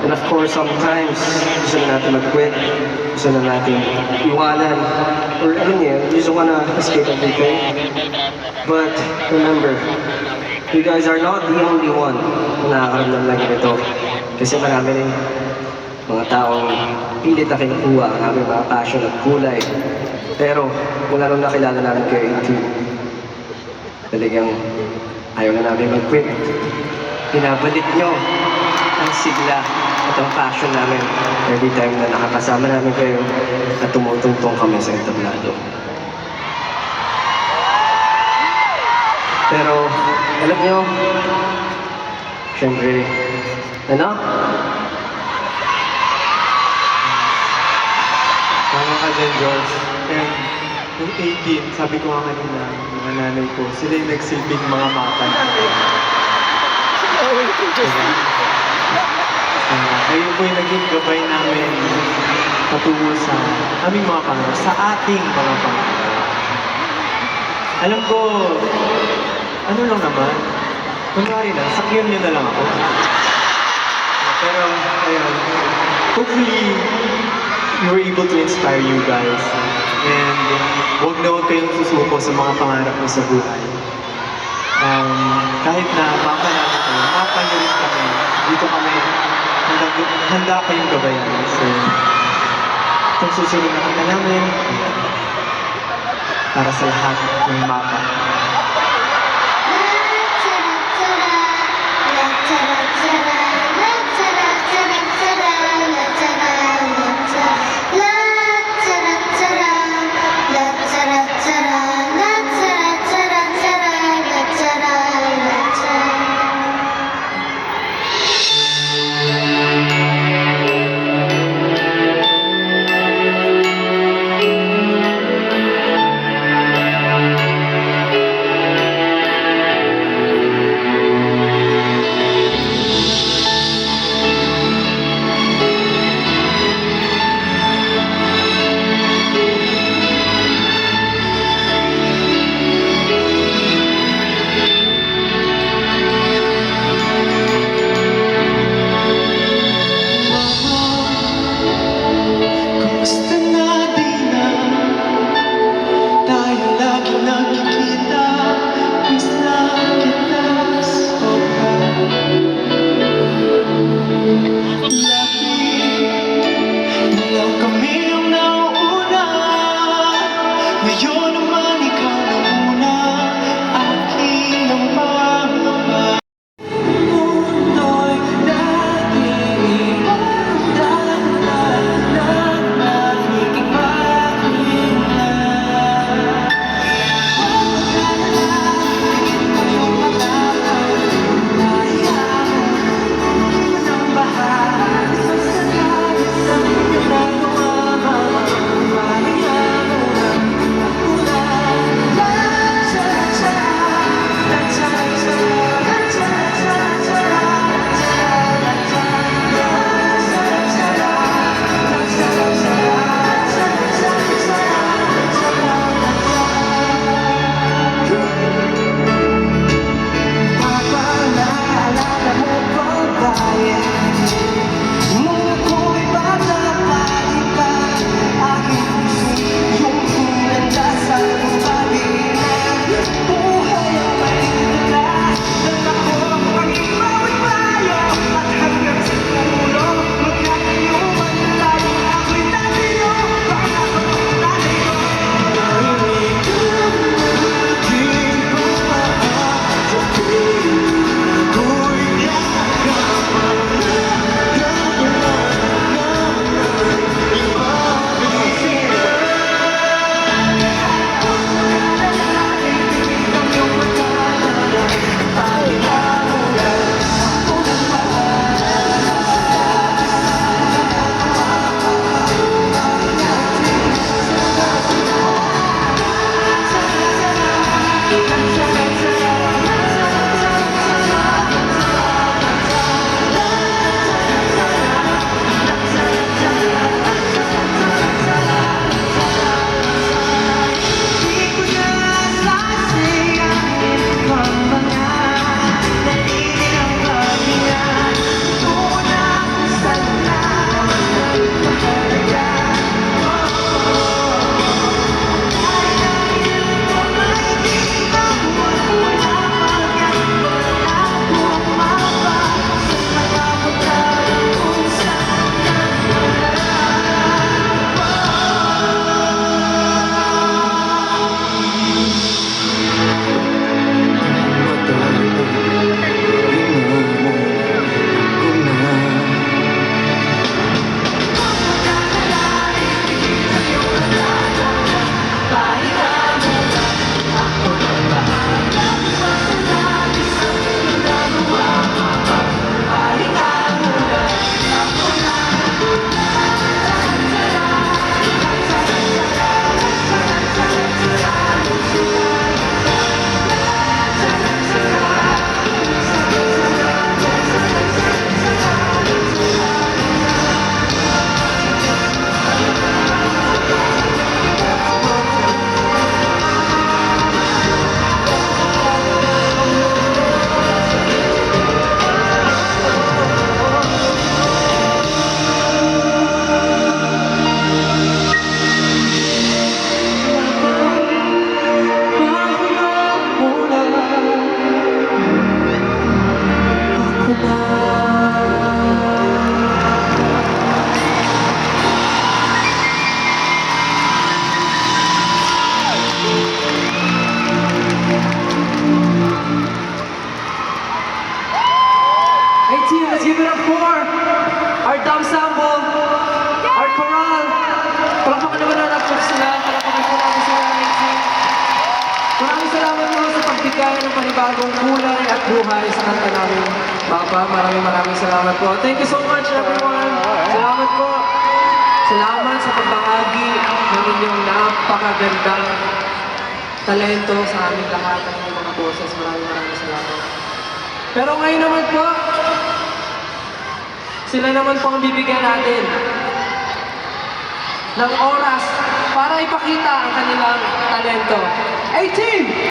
And of course, sometimes, gusto na natin mag-quit, gusto na natin iwanan, or alam niyo, you just wanna escape everything. But remember, you guys are not the only one na nakakaramdam lang ganito. Kasi marami rin mga taong pilit na kinukuha ang aming mga passion at kulay. Pero mula nung nakilala namin kayo 18, talagang ayaw na namin mag-quit. Pinabalik nyo ang sigla at ang passion namin every time na nakakasama namin kayo at tumutungtong kami sa entablado. Pero alam nyo, syempre, ano? Tama ka dyan, George. And yung 18, sabi ko nga kanina, mga nanay ko, sila yung nagsilbing mga mata. Kayo po yung naging gabay namin patungo sa aming mga pangarap, sa ating mga pangarap. Alam ko, ano lang naman, kunwari lang, sakyan nyo na lang ako. Pero, ayun, hopefully, we were able to inspire you guys. And huwag na huwag kayong susuko sa mga pangarap mo sa buhay. Kahit na mapa namin kayo, mapa nyo rin kami. Dito kami, handa kayong gabayan. So, itong susunod na kanta namin, para sa lahat ng mapa. tenor, our ensemble, our choral. Palakpakan naman natin po sila. Palakpakan po natin sila. Maraming salamat po sa pagbigay ng panibagong kulay at buhay sa kanta namin. Papa, maraming salamat po. Thank you so much everyone. Salamat po. Salamat sa pagbahagi ng inyong napakagandang talento sa aming lahat ng inyong mga boses. Maraming salamat. Pero ngayon naman po, sila naman po ang bibigyan natin ng oras para ipakita ang kanilang talento. 18!